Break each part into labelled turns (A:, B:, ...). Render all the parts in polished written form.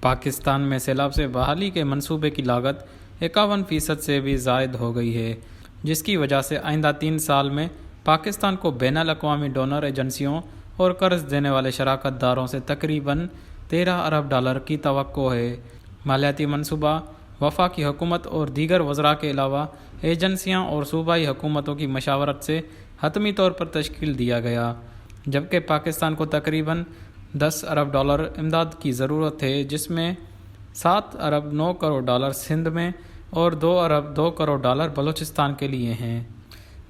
A: پاکستان میں سیلاب سے بحالی کے منصوبے کی لاگت 51% سے بھی زائد ہو گئی ہے، جس کی وجہ سے آئندہ 3 سال میں پاکستان کو بین الاقوامی ڈونر ایجنسیوں اور قرض دینے والے شراکت داروں سے تقریباً $13 ارب کی توقع ہے۔ مالیاتی منصوبہ وفاقی حکومت اور دیگر وزراء کے علاوہ ایجنسیاں اور صوبائی حکومتوں کی مشاورت سے حتمی طور پر تشکیل دیا گیا، جبکہ پاکستان کو تقریباً $10 ارب امداد کی ضرورت ہے، جس میں $7.9 ارب سندھ میں اور $2 ارب بلوچستان کے لیے ہیں۔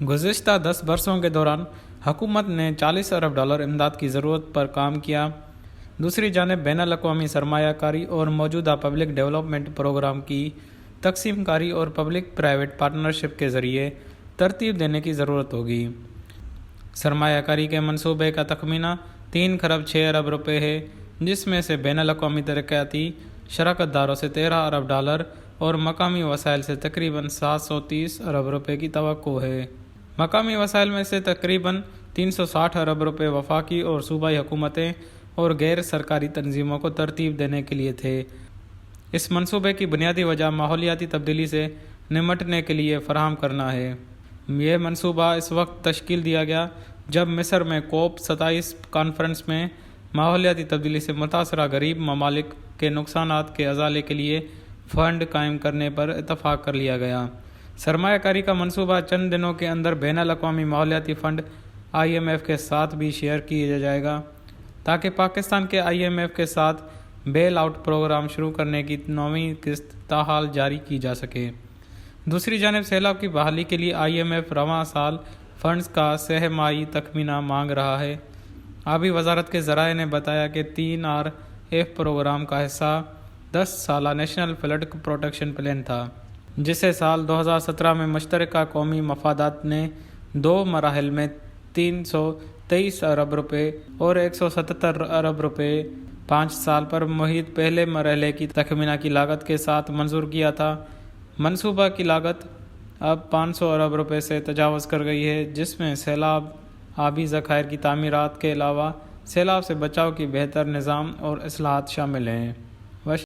A: گزشتہ 10 برسوں کے دوران حکومت نے $40 ارب امداد کی ضرورت پر کام کیا۔ دوسری جانب بین الاقوامی سرمایہ کاری اور موجودہ پبلک ڈیولپمنٹ پروگرام کی تقسیم کاری اور پبلک پرائیویٹ پارٹنرشپ کے ذریعے ترتیب دینے کی ضرورت ہوگی۔ سرمایہ کاری کے منصوبے کا تخمینہ $3.6 ارب ہے، جس میں سے بین الاقوامی ترقیاتی شراکت داروں سے $13 ارب اور مقامی وسائل سے تقریباً $730 ارب کی توقع ہے۔ مقامی وسائل میں سے تقریباً $360 ارب وفاقی اور صوبائی حکومتیں اور غیر سرکاری تنظیموں کو ترتیب دینے کے لیے تھے۔ اس منصوبے کی بنیادی وجہ ماحولیاتی تبدیلی سے نمٹنے کے لیے فراہم کرنا ہے۔ یہ منصوبہ اس وقت تشکیل دیا گیا جب مصر میں COP27 کانفرنس میں ماحولیاتی تبدیلی سے متاثرہ غریب ممالک کے نقصانات کے ازالے کے لیے فنڈ قائم کرنے پر اتفاق کر لیا گیا۔ سرمایہ کاری کا منصوبہ چند دنوں کے اندر بین الاقوامی ماحولیاتی فنڈ IMF کے ساتھ بھی شیئر کیا جائے گا، تاکہ پاکستان کے IMF کے ساتھ بیل آؤٹ پروگرام شروع کرنے کی 9ویں قسط تاحال جاری کی جا سکے۔ دوسری جانب سیلاب کی بحالی کے لیے IMF رواں سال فنڈز کا 6 ماہی تخمینہ مانگ رہا ہے۔ آبی وزارت کے ذرائع نے بتایا کہ 3RF پروگرام کا حصہ 10 سالہ نیشنل فلڈ پروٹیکشن پلان تھا، جسے سال 2017 میں مشترکہ قومی مفادات نے 2 مراحل میں $323 ارب اور $177 ارب 5 سال پر محیط پہلے مرحلے کی تخمینہ کی لاگت کے ساتھ منظور کیا تھا۔ منصوبہ کی لاگت اب $500 ارب سے تجاوز کر گئی ہے، جس میں سیلاب آبی ذخائر کی تعمیرات کے علاوہ سیلاب سے بچاؤ کی بہتر نظام اور اصلاحات شامل ہیں۔